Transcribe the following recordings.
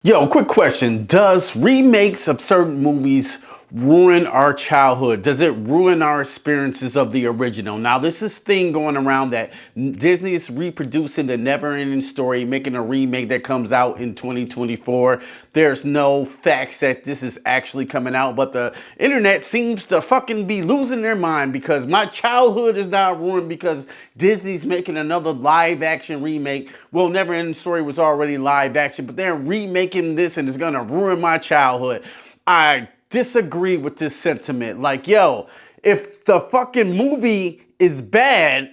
Yo, quick question. Does remakes of certain movies ruin our childhood? Does it ruin our experiences of the original? Now, this is thing going around that Disney is reproducing the never-ending story, making a remake that comes out in 2024. There's no facts that this is actually coming out, but the internet seems to fucking be losing their mind because my childhood is now ruined because Disney's making another live-action remake. Well, never-ending story was already live action, but they're remaking this and it's gonna ruin my childhood. I disagree with this sentiment. Like, yo, if the fucking movie is bad,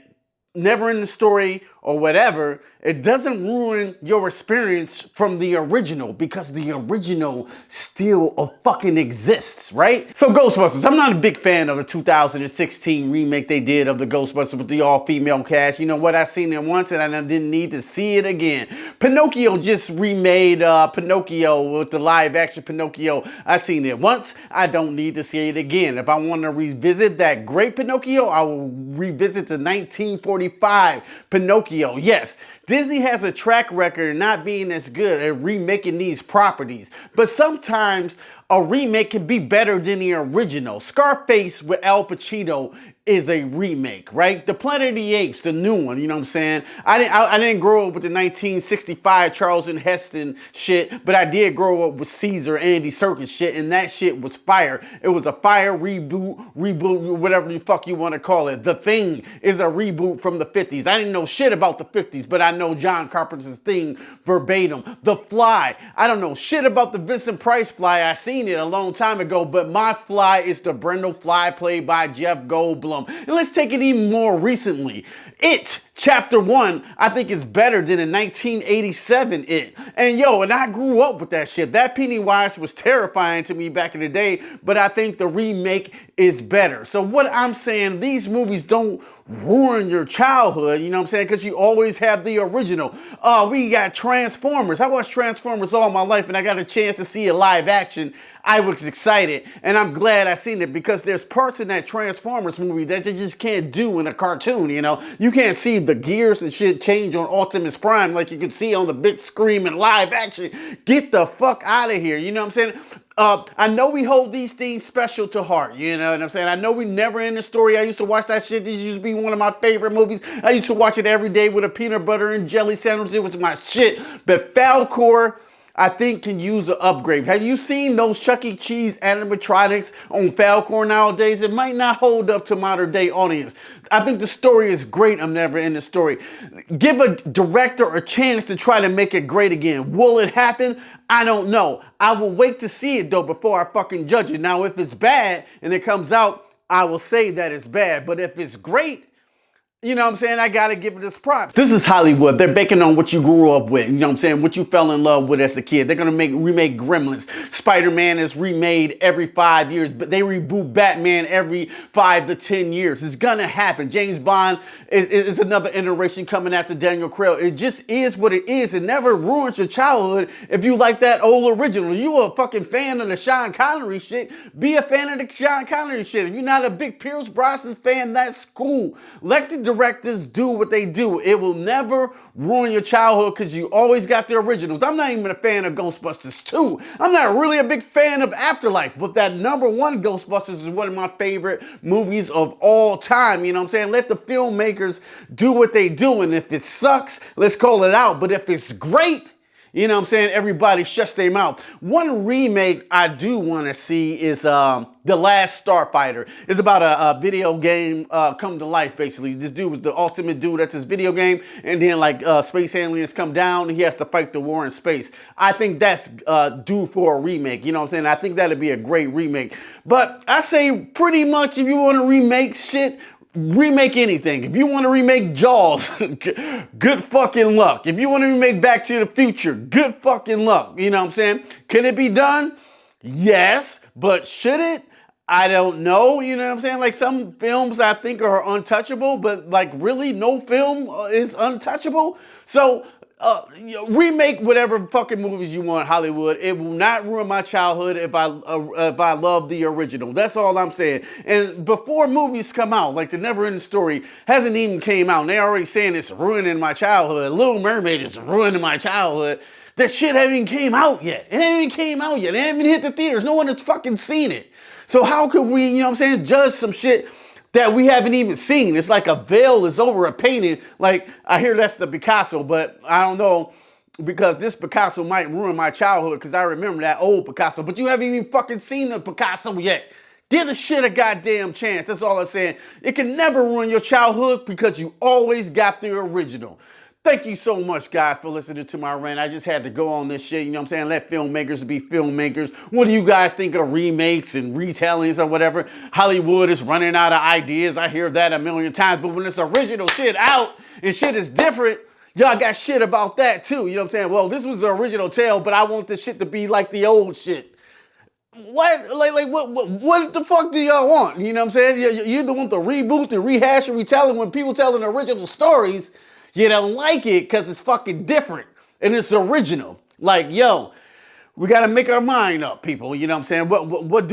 never in the story or whatever, it doesn't ruin your experience from the original because the original still fucking exists, right? So Ghostbusters, I'm not a big fan of the 2016 remake they did of the Ghostbusters with the all-female cast. You know what? I seen it once and I didn't need to see it again. Pinocchio just remade Pinocchio with the live-action Pinocchio. I seen it once. I don't need to see it again. If I want to revisit that great Pinocchio, I will revisit the 1945 Pinocchio. Yes, Disney has a track record of not being as good at remaking these properties, but sometimes a remake can be better than the original. Scarface with Al Pacino is a remake, right? The Planet of the Apes, the new one, you know what I'm saying? I didn't grow up with the 1965 Charlton Heston shit, but I did grow up with Caesar, Andy Serkis shit, and that shit was fire. It was a fire reboot, whatever the fuck you want to call it. The Thing is a reboot from the 50s. I didn't know shit about the 50s, but I know John Carpenter's Thing verbatim. The Fly, I don't know shit about the Vincent Price Fly. I seen it a long time ago, but my Fly is the Brendel Fly played by Jeff Goldblum. And let's take it even more recently. It, Chapter 1, I think is better than the 1987 It. And yo, and I grew up with that shit. That Pennywise was terrifying to me back in the day, but I think the remake is better. So what I'm saying, these movies don't ruin your childhood, you know what I'm saying? Because you always have the original. We got Transformers. I watched Transformers all my life and I got a chance to see it live action. I was excited and I'm glad I seen it because there's parts in that Transformers movie that you just can't do in a cartoon, you know? You can't see the gears and shit change on Optimus Prime like you can see on the big screen in live action. Get the fuck out of here, you know what I'm saying? I know we hold these things special to heart, you know what I'm saying? I know we never end the story. I used to watch that shit. It used to be one of my favorite movies. I used to watch it every day with a peanut butter and jelly sandwich. It was my shit. But Falcor, I think, can use an upgrade. Have you seen those Chuck E. Cheese animatronics on Falcor nowadays? It might not hold up to modern day audience. I think the story is great. I'm never in the story. Give a director a chance to try to make it great again. Will it happen? I don't know. I will wait to see it though before I fucking judge it. Now, if it's bad and it comes out, I will say that it's bad. But if it's great, you know what I'm saying? I gotta give it its props. This is Hollywood. They're banking on what you grew up with. You know what I'm saying? What you fell in love with as a kid. They're gonna remake Gremlins. Spider-Man is remade every 5 years, but they reboot Batman every 5 to 10 years. It's gonna happen. James Bond is another iteration coming after Daniel Craig. It just is what it is. It never ruins your childhood if you like that old original. You a fucking fan of the Sean Connery shit, be a fan of the Sean Connery shit. If you're not a big Pierce Brosnan fan, that's cool. Let the directors do what they do. It will never ruin your childhood because you always got the originals. I'm not even a fan of Ghostbusters 2. I'm not really a big fan of Afterlife, but that #1 Ghostbusters is one of my favorite movies of all time. You know what I'm saying? Let the filmmakers do what they do, and if it sucks, let's call it out. But if it's great, you know what I'm saying, everybody shuts their mouth. One remake I do want to see is The Last Starfighter. It's about a video game come to life, basically. This dude was the ultimate dude at this video game, and then like space aliens come down, and he has to fight the war in space. I think that's due for a remake, you know what I'm saying? I think that'd be a great remake. But I say pretty much if you want to remake shit, remake anything. If you want to remake Jaws, good fucking luck. If you want to remake Back to the Future, good fucking luck. You know what I'm saying? Can it be done? Yes, but should it? I don't know, you know what I'm saying? Like some films I think are untouchable, but like really no film is untouchable. So remake whatever fucking movies you want, Hollywood. It will not ruin my childhood if I love the original. That's all I'm saying. And before movies come out, like the Never-Ending Story hasn't even came out, and they're already saying it's ruining my childhood. Little Mermaid is ruining my childhood. That shit haven't even came out yet. It ain't even came out yet. It ain't even hit the theaters. No one has fucking seen it. So how could we, you know what I'm saying, judge some shit that we haven't even seen? It's like a veil is over a painting. Like, I hear that's the Picasso, but I don't know, because this Picasso might ruin my childhood because I remember that old Picasso. But you haven't even fucking seen the Picasso yet. Give the shit a goddamn chance. That's all I'm saying. It can never ruin your childhood because you always got the original. Thank you so much, guys, for listening to my rant. I just had to go on this shit, you know what I'm saying? Let filmmakers be filmmakers. What do you guys think of remakes and retellings or whatever? Hollywood is running out of ideas. I hear that a million times. But when it's original shit out and shit is different, y'all got shit about that too. You know what I'm saying? Well, this was the original tale, but I want this shit to be like the old shit. What? What the fuck do y'all want? You know what I'm saying? You either want the reboot, the rehash, or retelling. When people telling original stories, you don't like it because it's fucking different and it's original. Like, yo, we got to make our mind up, people. You know what I'm saying? What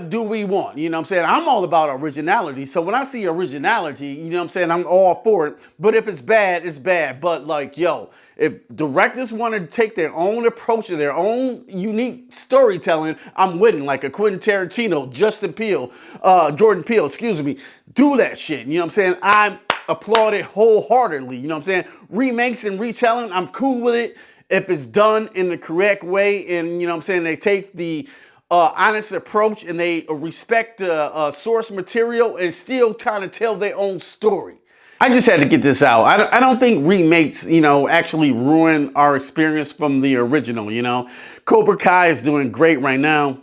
do we want? You know what I'm saying? I'm all about originality. So when I see originality, you know what I'm saying, I'm all for it. But if it's bad, it's bad. But like, yo, if directors want to take their own approach to their own unique storytelling, I'm with it. Like a Quentin Tarantino, Jordan Peele, excuse me, do that shit. You know what I'm saying? I applaud it wholeheartedly. You know what I'm saying? Remakes and retelling, I'm cool with it if it's done in the correct way. And you know what I'm saying, they take the honest approach and they respect the source material and still kind of tell their own story. I just had to get this out. I don't think remakes, you know, actually ruin our experience from the original, you know. Cobra Kai is doing great right now.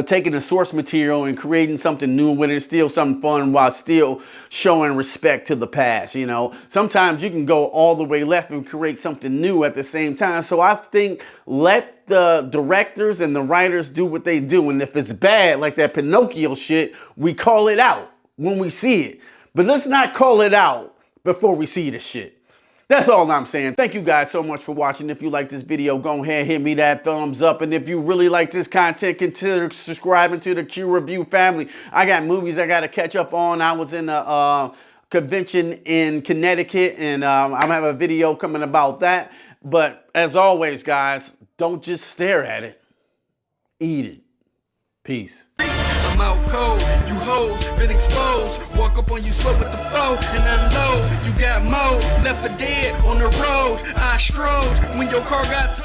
Taking the source material and creating something new with it, still something fun while still showing respect to the past, you know. Sometimes you can go all the way left and create something new at the same time. So I think let the directors and the writers do what they do. And if it's bad, like that Pinocchio shit, we call it out when we see it. But let's not call it out before we see the shit. That's all I'm saying. Thank you guys so much for watching. If you like this video, go ahead, hit me that thumbs up. And if you really like this content, consider subscribing to the Q Review family. I got movies I got to catch up on. I was in a convention in Connecticut, and I'm having a video coming about that. But as always, guys, don't just stare at it. Eat it. Peace. I'm out cold, you hoes been exposed. Walk up on you slow with the flow and unload. You got more left for dead on the road. I strode when your car got